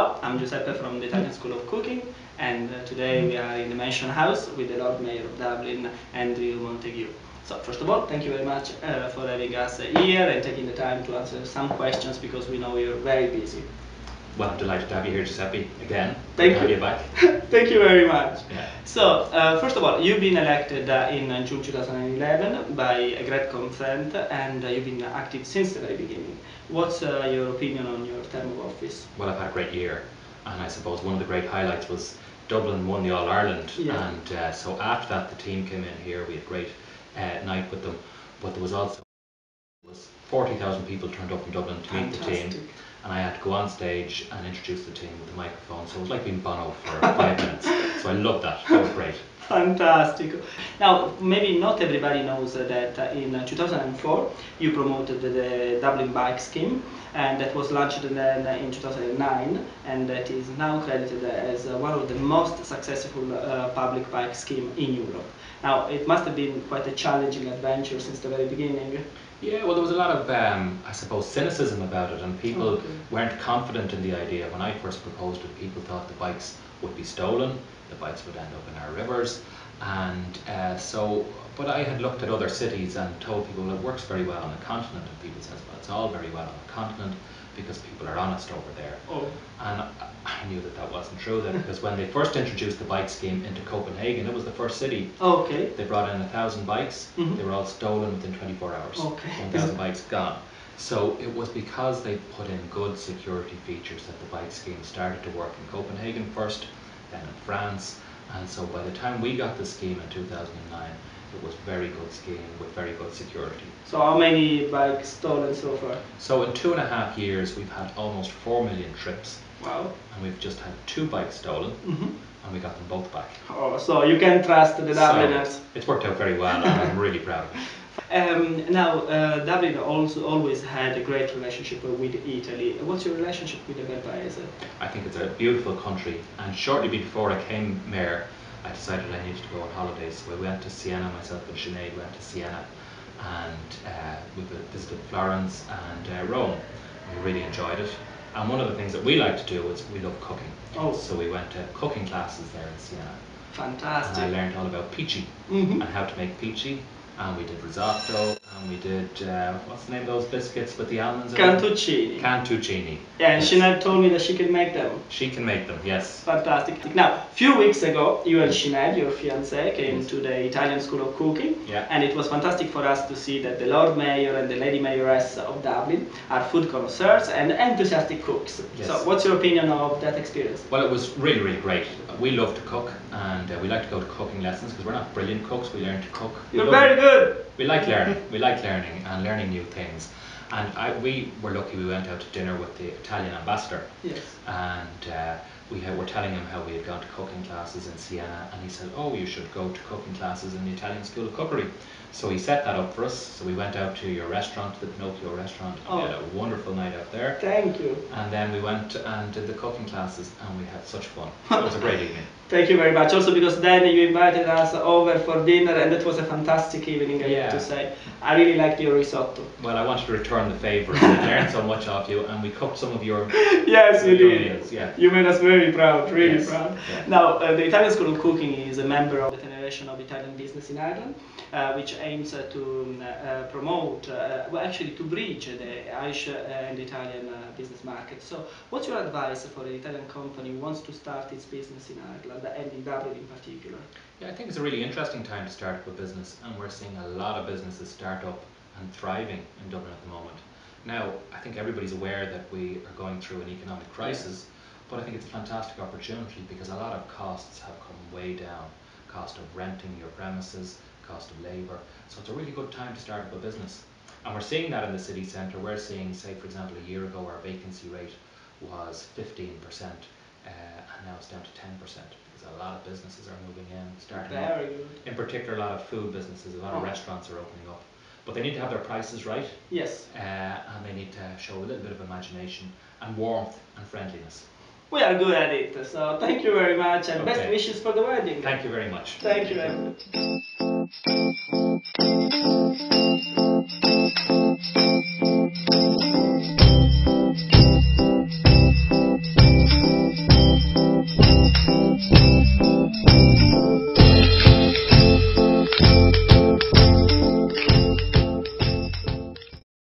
Ciao, I'm Giuseppe from the Italian School of Cooking, and today we are in the Mansion House with the Lord Mayor of Dublin, Andrew Montague. So first of all, thank you very much for having us here and taking the time to answer some questions because we know you're very busy. Well, I'm delighted to have you here, Giuseppe, again. Thank Good to have you back. Thank you very much. Yeah. So, first of all, you've been elected in June 2011 by a great consent, and you've been active since the very beginning. What's your opinion on your term of office? Well, I've had a great year, and I suppose one of the great highlights was Dublin won the All-Ireland, and so after that the team came in here, we had a great night with them, but there was also 40,000 people turned up in Dublin to meet the team, and I had to go on stage and introduce the team with the microphone, so it was like being Bono for 5 minutes, so I loved that. That was great. Fantastic. Now, maybe not everybody knows that in 2004 you promoted the Dublin Bike Scheme, and that was launched then in 2009, and that is now credited as one of the most successful public bike scheme in Europe. Now, it must have been quite a challenging adventure since the very beginning. Yeah, well, there was a lot of, I suppose, cynicism about it, and people weren't confident in the idea. When I first proposed it, people thought the bikes would be stolen, the bikes would end up in our rivers, and but I had looked at other cities and told people, well, it works very well on the continent, and people says, well, it's all very well on the continent because people are honest over there. And I knew that that wasn't true then, because when they first introduced the bike scheme into Copenhagen, it was the first city. They brought in 1,000 bikes, they were all stolen within 24 hours. 1,000 bikes gone. So it was because they put in good security features that the bike scheme started to work in Copenhagen first, then in France, and so by the time we got the scheme in 2009, it was very good scheme with very good security. So how many bikes stolen so far? So in 2.5 years we've had almost 4 million trips. Wow. And we've just had 2 bikes stolen, and we got them both back. Oh, so you can trust the Dubliners. So it's worked out very well, and I'm really proud of it. Now, Dublin also always had a great relationship with Italy. What's your relationship with the Paese? I think it's a beautiful country, and shortly before I came mayor, I decided I needed to go on holidays. So we went to Siena, myself and Sinead went to Siena, and we visited Florence and Rome. We really enjoyed it. And one of the things that we like to do is we love cooking. So we went to cooking classes there in Siena. Fantastic. And I learned all about peachy and how to make peachy. And we did risotto, and we did, what's the name of those biscuits with the almonds in them? Cantuccini. Cantuccini. Yeah, and Sinead told me that she can make them. She can make them, yes. Fantastic. Now, a few weeks ago, you and Sinead, your fiancée, came to the Italian School of Cooking, and it was fantastic for us to see that the Lord Mayor and the Lady Mayoress of Dublin are food connoisseurs and enthusiastic cooks. So, what's your opinion of that experience? Well, it was really, really great. We love to cook, and we like to go to cooking lessons because we're not brilliant cooks, we learn to cook. You're very good. We like learning. We like learning and learning new things. And we were lucky we went out to dinner with the Italian ambassador. And we were telling him how we had gone to cooking classes in Siena, and he said, oh, you should go to cooking classes in the Italian School of Cookery. So he set that up for us. So we went out to your restaurant, the Pinocchio restaurant, and we had a wonderful night out there. Thank you. And then we went and did the cooking classes, and we had such fun. It was a great evening. Thank you very much. Also because then you invited us over for dinner, and it was a fantastic evening, I have to say. I really liked your risotto. Well, I wanted to return the favour. We learned so much of you, and we cooked some of your Yes, you did. meals. Yeah. You made us very proud, really proud. Now, the Italian School of Cooking is a member of the Federation of Italian Business in Ireland, which aims to promote, well, actually to bridge the Irish and Italian business market. So, what's your advice for an Italian company who wants to start its business in Ireland? And in Dublin in particular? Yeah, I think it's a really interesting time to start up a business, and we're seeing a lot of businesses start up and thriving in Dublin at the moment. Now, I think everybody's aware that we are going through an economic crisis, but I think it's a fantastic opportunity because a lot of costs have come way down. Cost of renting your premises, cost of labour, so it's a really good time to start up a business. And we're seeing that in the city centre. We're seeing, say for example, a year ago our vacancy rate was 15%, and now it's down to 10%. A lot of businesses are moving in, starting up. In particular, a lot of food businesses, a lot of restaurants are opening up. But they need to have their prices right. And they need to show a little bit of imagination and warmth and friendliness. We are good at it, so thank you very much, and best wishes for the wedding. Thank you very much. Thank you very much.